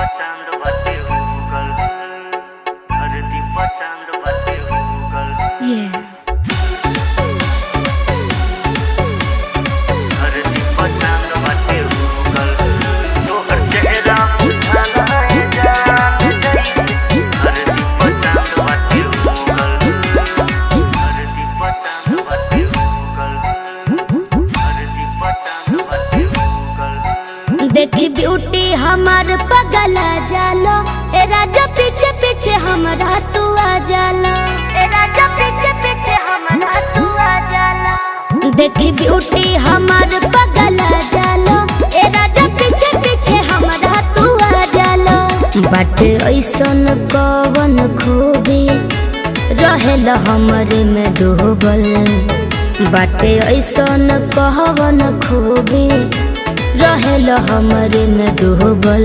चांद बाटे उगल, धरती पर चांद बाटे उगल। धरती पर चांद बाटे उगल, तोहर चेहरा उजाला है जान जइसे। धरती पर चांद बाटे उगल, धरती पर चांद बाटे उगल, धरती पर चांद बाटे उगल। देखी ब्यूटी हमार पगला जालो, ए राजा पीछे पीछे हमरा तू आ जालो, ए राजा पीछे पीछे हमरा तू आ जालो। देखी ब्यूटी हमार पगला जालो, ए राजा पीछे पीछे हमरा तू आ जालो। बाटे ऐसन कवन खूबी रहेल हमरे में डूबल, बाटे ऐसन कहवन खूबी रहेल हमरे में डूबल।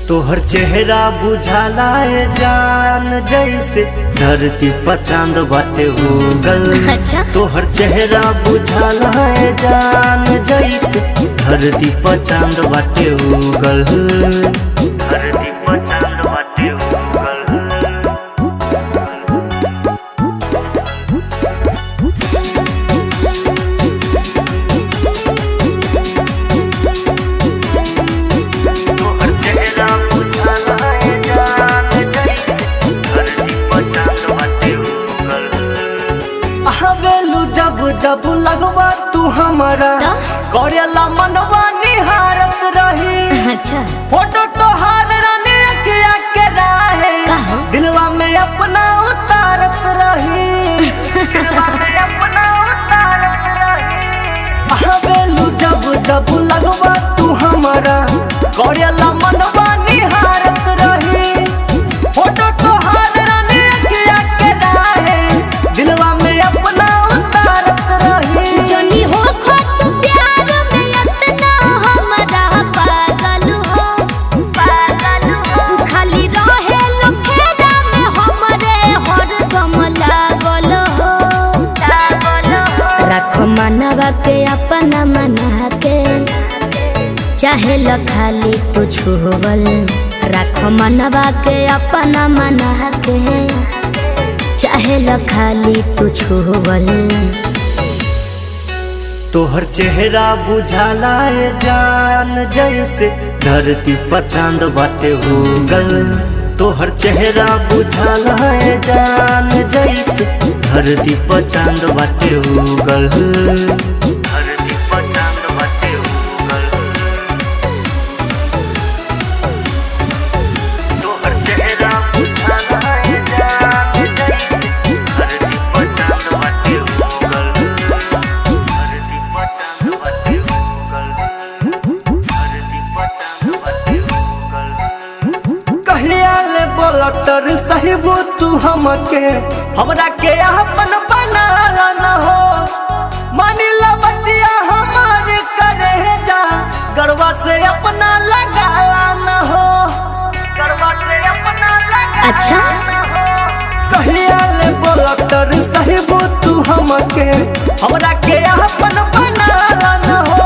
तोहर चेहरा बुझाला है जान जैसे, धरती पर चांद बाटे उगल। अच्छा? तोहर चेहरा बुझाला है जान जैसे, धरती पर चांद बाटे उगल, धरती पर चांद बाटे उगल। जब जब लगवा तू हमारा करेला मनवा निहारत रही। अच्छा? फोटो तो हार रानी अखिया के राहे, दिलवा में अपना उतारत रही, दिलवा में अपना उतारत रही। हवेलू जब जब लगवा तू हमारा करेला मनवा निहारत रही। फोटो तो हार रानी अखिया के राहे, दिलवा में अपना मनवा के अपना मना के चाहे ल खाली तू छुवल। राखो मनवा के अपना मना के चाहे ल खाली तू छुवल। तोहर चेहरा बुझाला है जान जैसे, धरती पर चांद बाटे उगल। तोहर चेहरा बुझाला है जान जैसे, धरती पर चांद बाटे उगल, धरती पर चांद बाटे उगल। तोहर चेहरा बुझाला है जान जैसे, धरती पर चांद बाटे उगल, धरती पर चांद बाटे उगल, धरती पर चांद बाटे उगल। कहिया ले बोलतर साहिबू तू हमके, हमरा के अपन बनाला न हो। मानी ला बतिया हमारे करे जा, गरबा से अपना लगाला न हो, गरबा से अपना लगाला। अच्छा? न हो। कहिया ले बोलतर साहिबू तू हमके, हमरा के अपन बनाला न हो।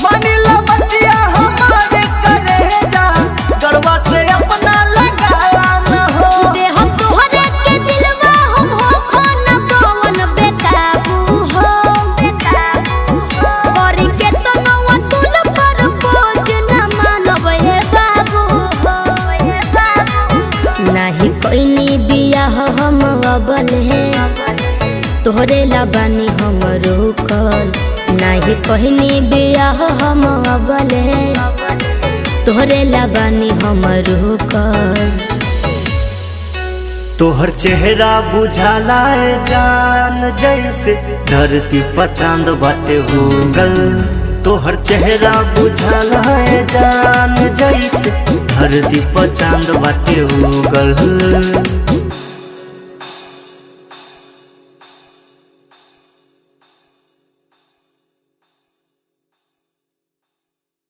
मानी ला बतिया हमारे करे जा, गरबा से अपना लगाला न हो। नाही कोई बियाह हम अबल है, तोहरे लाबानी हम रुकल। नाही कोई बियाह हम अबल है, तोहरे लाबानी हम रुकल। तोहर चेहरा बुझाला है जान जैसे, धरती पर चांद बाटे उगल। तोहर चेहरा बुझाला है जान जैसे, धरती पर चांद बाटे उगल।